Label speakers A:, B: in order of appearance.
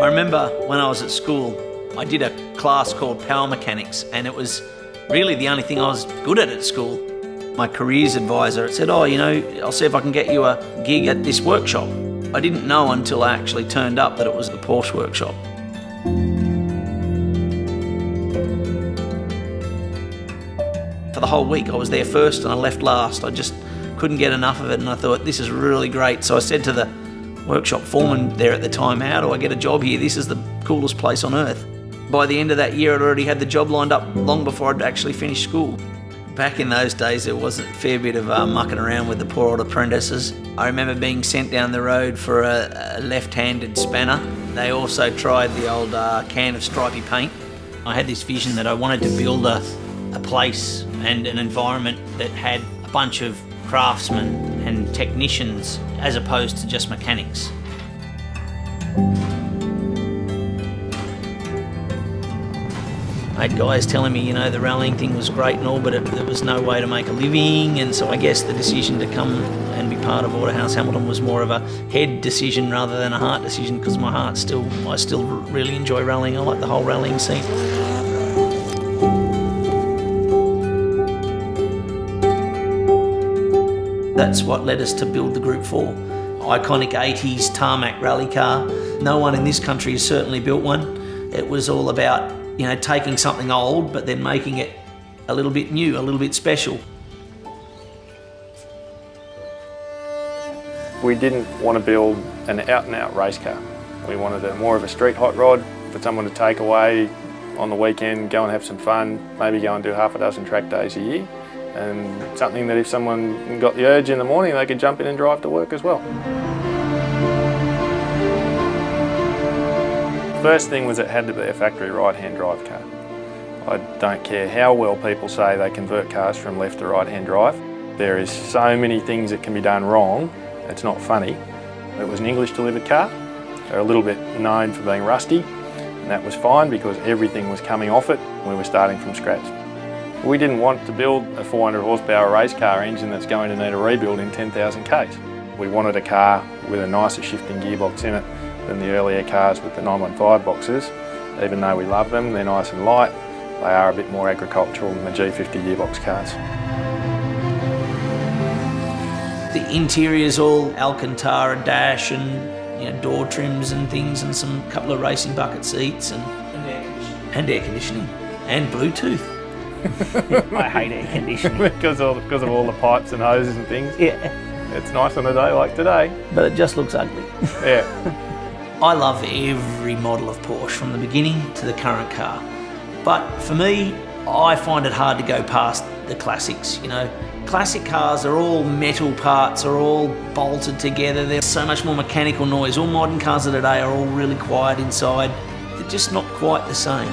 A: I remember when I was at school, I did a class called Power Mechanics, and it was really the only thing I was good at school. My careers advisor said, oh, you know, I'll see if I can get you a gig at this workshop. I didn't know until I actually turned up that it was the Porsche workshop. For the whole week I was there first and I left last. I just couldn't get enough of it, and I thought, this is really great. So I said to the workshop foreman there at the time, how do I get a job here? This is the coolest place on earth. By the end of that year I'd already had the job lined up long before I'd actually finished school. Back in those days there was a fair bit of mucking around with the poor old apprentices. I remember being sent down the road for a left-handed spanner. They also tried the old can of stripy paint. I had this vision that I wanted to build a place and an environment that had a bunch of craftsmen and technicians as opposed to just mechanics. I had guys telling me, you know, the rallying thing was great and all, but there was no way to make a living, and so I guess the decision to come and be part of Autohaus Hamilton was more of a head decision rather than a heart decision, because my heart I still really enjoy rallying. I like the whole rallying scene. That's what led us to build the Group 4. Iconic 80s tarmac rally car. No one in this country has certainly built one. It was all about, you know, taking something old but then making it a little bit new, a little bit special.
B: We didn't want to build an out-and-out race car. We wanted more of a street hot rod for someone to take away on the weekend, go and have some fun, maybe go and do half a dozen track days a year, and something that if someone got the urge in the morning, they could jump in and drive to work as well. First thing was it had to be a factory right-hand drive car. I don't care how well people say they convert cars from left to right-hand drive. There is so many things that can be done wrong, it's not funny. It was an English delivered car. They're a little bit known for being rusty, and that was fine because everything was coming off it. We were starting from scratch. We didn't want to build a 400 horsepower race car engine that's going to need a rebuild in 10,000 Ks. We wanted a car with a nicer shifting gearbox in it than the earlier cars with the 915 boxes. Even though we love them, they're nice and light, they are a bit more agricultural than the G50 gearbox cars.
A: The interior's all Alcantara dash and, you know, door trims and things, and some couple of racing bucket seats and air conditioning and Bluetooth.
C: I hate air conditioning.
B: because of all the pipes and hoses and things.
A: Yeah.
B: It's nice on a day like today.
A: But it just looks ugly.
B: Yeah.
A: I love every model of Porsche from the beginning to the current car. But for me, I find it hard to go past the classics, you know. Classic cars are all metal parts, are all bolted together. There's so much more mechanical noise. All modern cars of today are all really quiet inside. They're just not quite the same.